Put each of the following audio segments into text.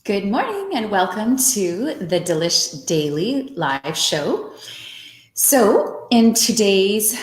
Good morning and welcome to the Delish Daily live show. So, in today's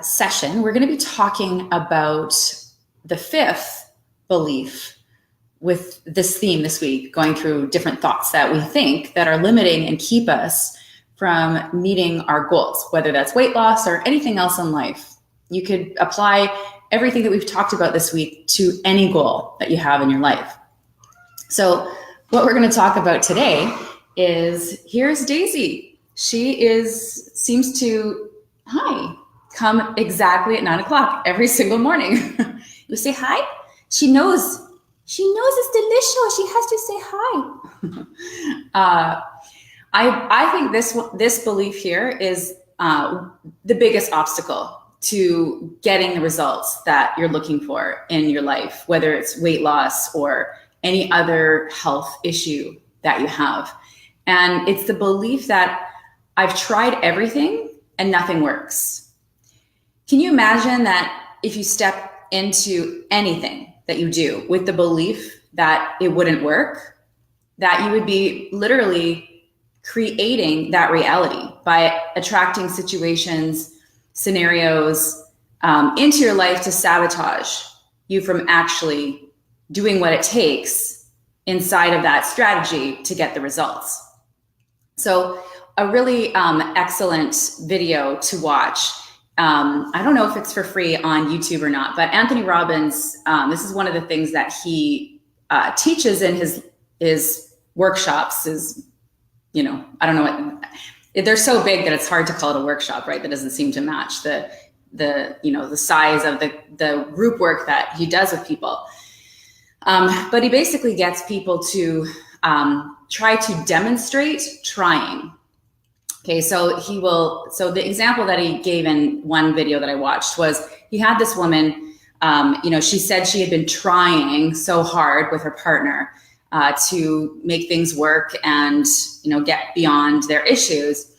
session, we're going to be talking about the fifth belief with this theme this week, going through different thoughts that we think that are limiting and keep us from meeting our goals, whether that's weight loss or anything else in life. You could apply everything that we've talked about this week to any goal that you have in your life. So what we're going to talk about today is, here's Daisy. She seems to come exactly at 9 o'clock every single morning. You say hi. She knows it's delicious. She has to say hi. I think this belief here is the biggest obstacle to getting the results that you're looking for in your life, whether it's weight loss or any other health issue that you have. And it's the belief that I've tried everything and nothing works. Can you imagine that if you step into anything that you do with the belief that it wouldn't work, that you would be literally creating that reality by attracting situations, scenarios into your life to sabotage you from actually doing what it takes inside of that strategy to get the results. So a really excellent video to watch. I don't know if it's for free on YouTube or not, but Anthony Robbins, this is one of the things that he teaches in his workshops is, I don't know what, they're so big that it's hard to call it a workshop, right? That doesn't seem to match the size of the group work that he does with people. But he basically gets people to try to demonstrate trying. Okay, so the example that he gave in one video that I watched was he had this woman, she said she had been trying so hard with her partner to make things work and, get beyond their issues.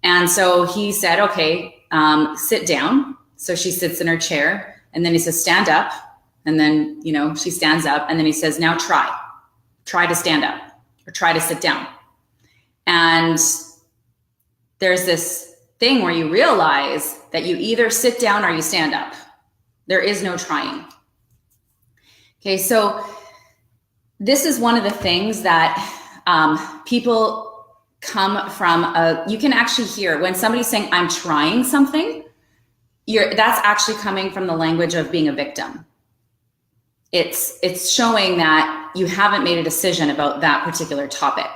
And so he said, okay, sit down. So she sits in her chair, and then he says, stand up. And then, she stands up, and then he says, now try to stand up or try to sit down. And there's this thing where you realize that you either sit down or you stand up. There is no trying. Okay, so this is one of the things that people come from. You can actually hear when somebody's saying, I'm trying something, that's actually coming from the language of being a victim. It's showing that you haven't made a decision about that particular topic.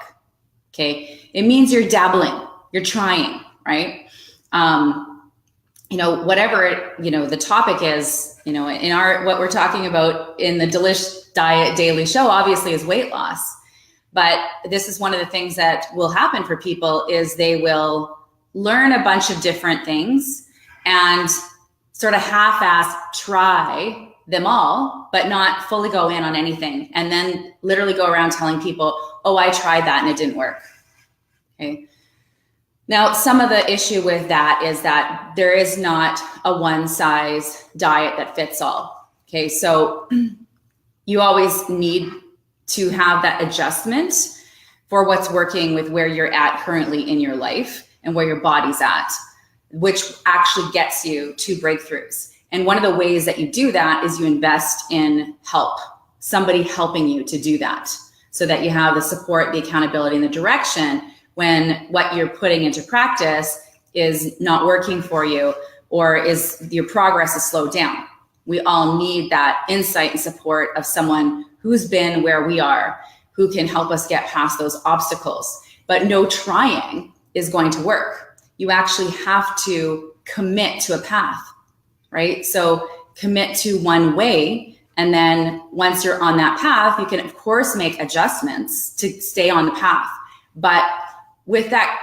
Okay. It means you're dabbling, you're trying, right? Whatever the topic is, in what we're talking about in the Delish Diet Daily Show, obviously is weight loss. But this is one of the things that will happen for people is they will learn a bunch of different things and sort of half-ass try them all, but not fully go in on anything. And then literally go around telling people, oh, I tried that and it didn't work. Okay. Now, some of the issue with that is that there is not a one size diet that fits all. Okay. So you always need to have that adjustment for what's working with where you're at currently in your life and where your body's at, which actually gets you to breakthroughs. And one of the ways that you do that is you invest in help, somebody helping you to do that so that you have the support, the accountability, and the direction when what you're putting into practice is not working for you or is your progress is slowed down. We all need that insight and support of someone who's been where we are, who can help us get past those obstacles. But no trying is going to work. You actually have to commit to a path. Right? So commit to one way. And then once you're on that path, you can of course make adjustments to stay on the path. But with that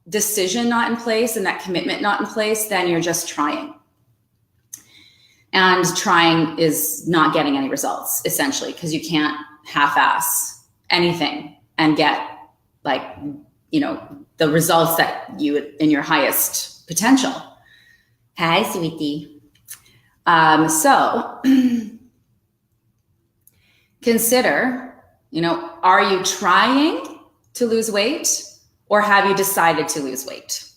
decision not in place and that commitment not in place, then you're just trying. And trying is not getting any results, essentially, because you can't half-ass anything and get the results that you would in your highest potential. Hi, sweetie. So consider Are you trying to lose weight, or have you decided to lose weight?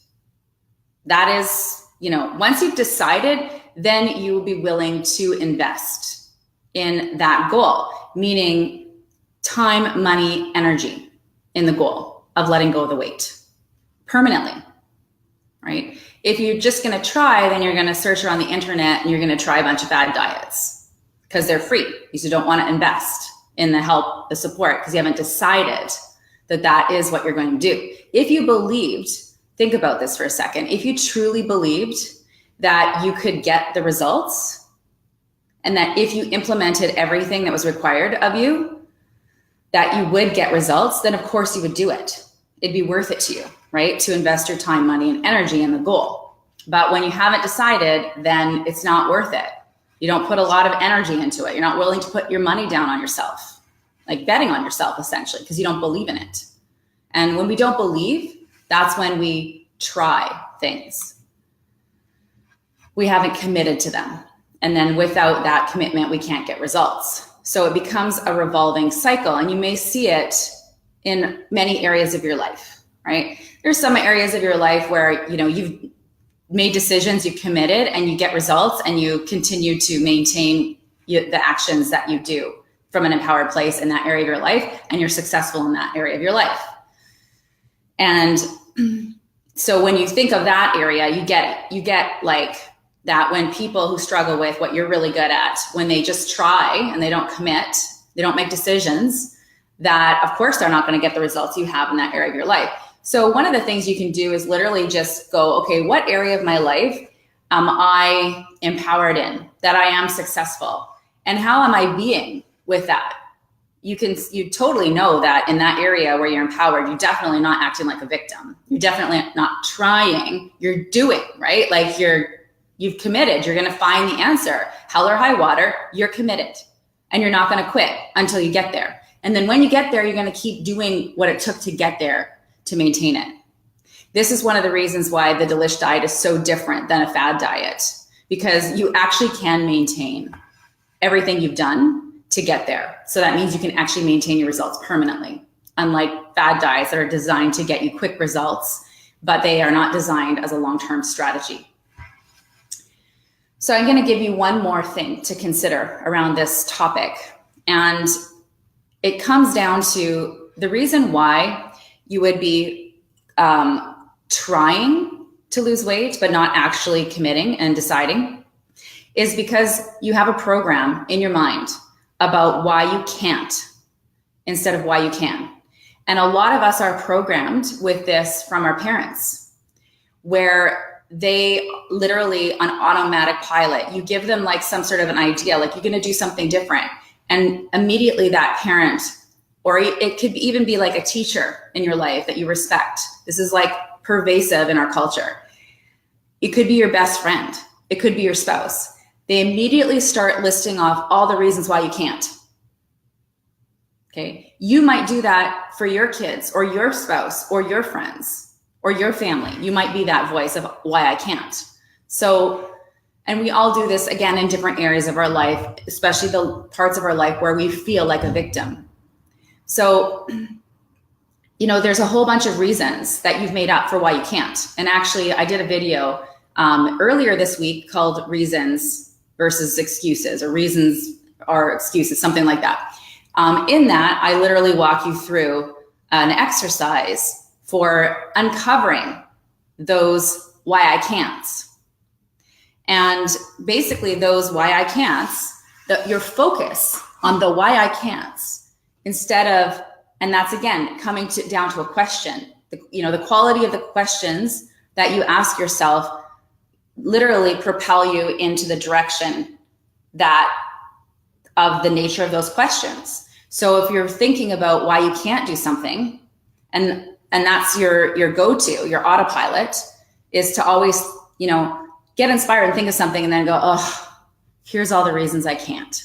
That is, once you've decided, then you will be willing to invest in that goal, meaning time, money, energy in the goal of letting go of the weight permanently, right? If you're just going to try, then you're going to search around the internet and you're going to try a bunch of bad diets because they're free, because you don't want to invest in the help, the support, because you haven't decided that that is what you're going to do. If you believed, think about this for a second, if you truly believed that you could get the results, and that if you implemented everything that was required of you, that you would get results, then of course you would do it. It'd be worth it to you, right? To invest your time, money, and energy in the goal. But when you haven't decided, then it's not worth it. You don't put a lot of energy into it. You're not willing to put your money down on yourself, like betting on yourself essentially, because you don't believe in it. And when we don't believe, that's when we try things. We haven't committed to them. And then without that commitment, we can't get results. So it becomes a revolving cycle, and you may see it in many areas of your life, right? There's some areas of your life where, you've made decisions, you've committed, and you get results, and you continue to maintain the actions that you do from an empowered place in that area of your life, and you're successful in that area of your life. And so when you think of that area, you get it. You get like that when people who struggle with what you're really good at, when they just try and they don't commit, they don't make decisions, that of course they're not going to get the results you have in that area of your life. So one of the things you can do is literally just go, okay, what area of my life am I empowered in, that I am successful? And how am I being with that? You totally know that in that area where you're empowered, you're definitely not acting like a victim. You're definitely not trying, you're doing, right? Like you've committed, you're going to find the answer. Hell or high water, you're committed, and you're not going to quit until you get there. And then when you get there, you're going to keep doing what it took to get there to maintain it. This is one of the reasons why the Delish diet is so different than a fad diet, because you actually can maintain everything you've done to get there. So that means you can actually maintain your results permanently, unlike fad diets that are designed to get you quick results, but they are not designed as a long-term strategy. So I'm going to give you one more thing to consider around this topic. And it comes down to the reason why you would be trying to lose weight, but not actually committing and deciding, is because you have a program in your mind about why you can't instead of why you can. And a lot of us are programmed with this from our parents, where they literally on automatic pilot, you give them like some sort of an idea, like you're going to do something different. And immediately that parent, or it could even be like a teacher in your life that you respect. This is like pervasive in our culture. It could be your best friend. It could be your spouse. They immediately start listing off all the reasons why you can't. Okay. You might do that for your kids or your spouse or your friends or your family. You might be that voice of why I can't. So, and we all do this again in different areas of our life, especially the parts of our life where we feel like a victim. So, there's a whole bunch of reasons that you've made up for why you can't. And actually, I did a video earlier this week called Reasons versus Excuses, or Reasons or Excuses, something like that. In that, I literally walk you through an exercise for uncovering those why I can'ts. And basically those why I can'ts, your focus on the why I can'ts instead of, and that's again, coming down to a question, the quality of the questions that you ask yourself literally propel you into the direction of the nature of those questions. So if you're thinking about why you can't do something, and that's your go-to, your autopilot, is to always, get inspired and think of something and then go, oh, here's all the reasons I can't.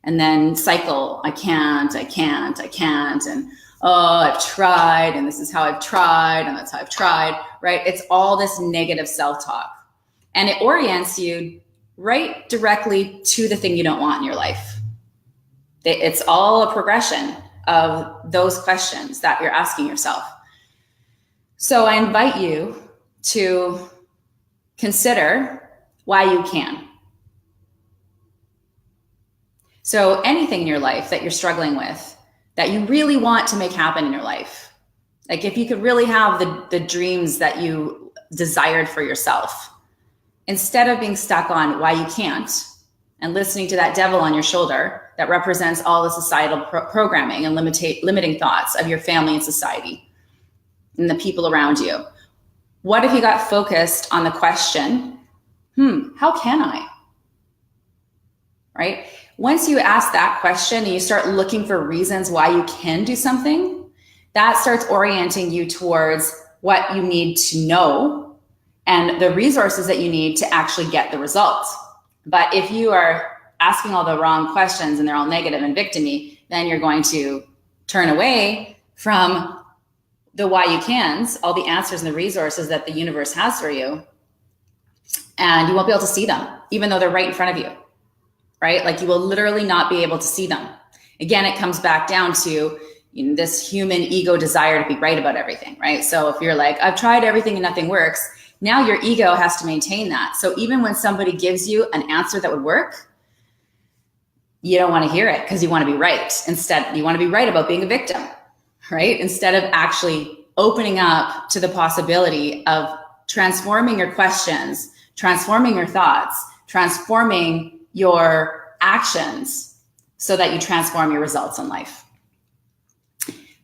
And then cycle, I can't. And, oh, I've tried, and this is how I've tried, and that's how I've tried, right? It's all this negative self-talk. And it orients you right directly to the thing you don't want in your life. It's all a progression of those questions that you're asking yourself. So I invite you to consider why you can. So anything in your life that you're struggling with, that you really want to make happen in your life, like if you could really have the dreams that you desired for yourself, instead of being stuck on why you can't and listening to that devil on your shoulder that represents all the societal programming and limiting thoughts of your family and society and the people around you, what if you got focused on the question, how can I? Right? Once you ask that question and you start looking for reasons why you can do something, that starts orienting you towards what you need to know and the resources that you need to actually get the results. But if you are asking all the wrong questions and they're all negative and victim-y, then you're going to turn away from the why you cans, all the answers and the resources that the universe has for you. And you won't be able to see them, even though they're right in front of you, right? Like you will literally not be able to see them. Again, it comes back down to this human ego desire to be right about everything, right? So if you're like, I've tried everything and nothing works, now your ego has to maintain that. So even when somebody gives you an answer that would work, you don't want to hear it because you want to be right. Instead, you want to be right about being a victim, right? Instead of actually opening up to the possibility of transforming your questions, transforming your thoughts, transforming your actions so that you transform your results in life.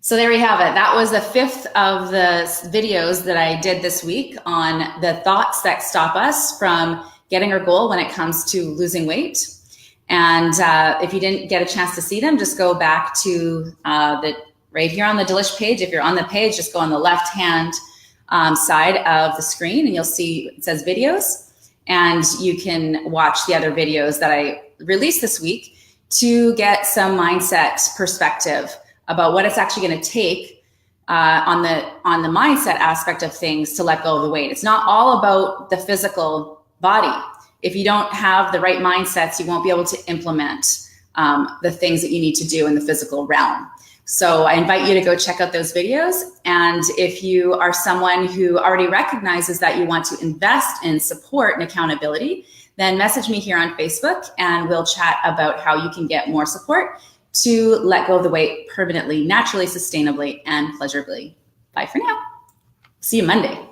So there you have it. That was the fifth of the videos that I did this week on the thoughts that stop us from getting our goal when it comes to losing weight. And if you didn't get a chance to see them, just go back to right here on the Delish page. If you're on the page, just go on the left-hand side of the screen and you'll see it says videos. And you can watch the other videos that I released this week to get some mindset perspective about what it's actually going to take on the mindset aspect of things to let go of the weight. It's not all about the physical body. If you don't have the right mindsets, you won't be able to implement the things that you need to do in the physical realm. So I invite you to go check out those videos. And if you are someone who already recognizes that you want to invest in support and accountability, then message me here on Facebook and we'll chat about how you can get more support to let go of the weight permanently, naturally, sustainably, and pleasurably. Bye for now. See you Monday.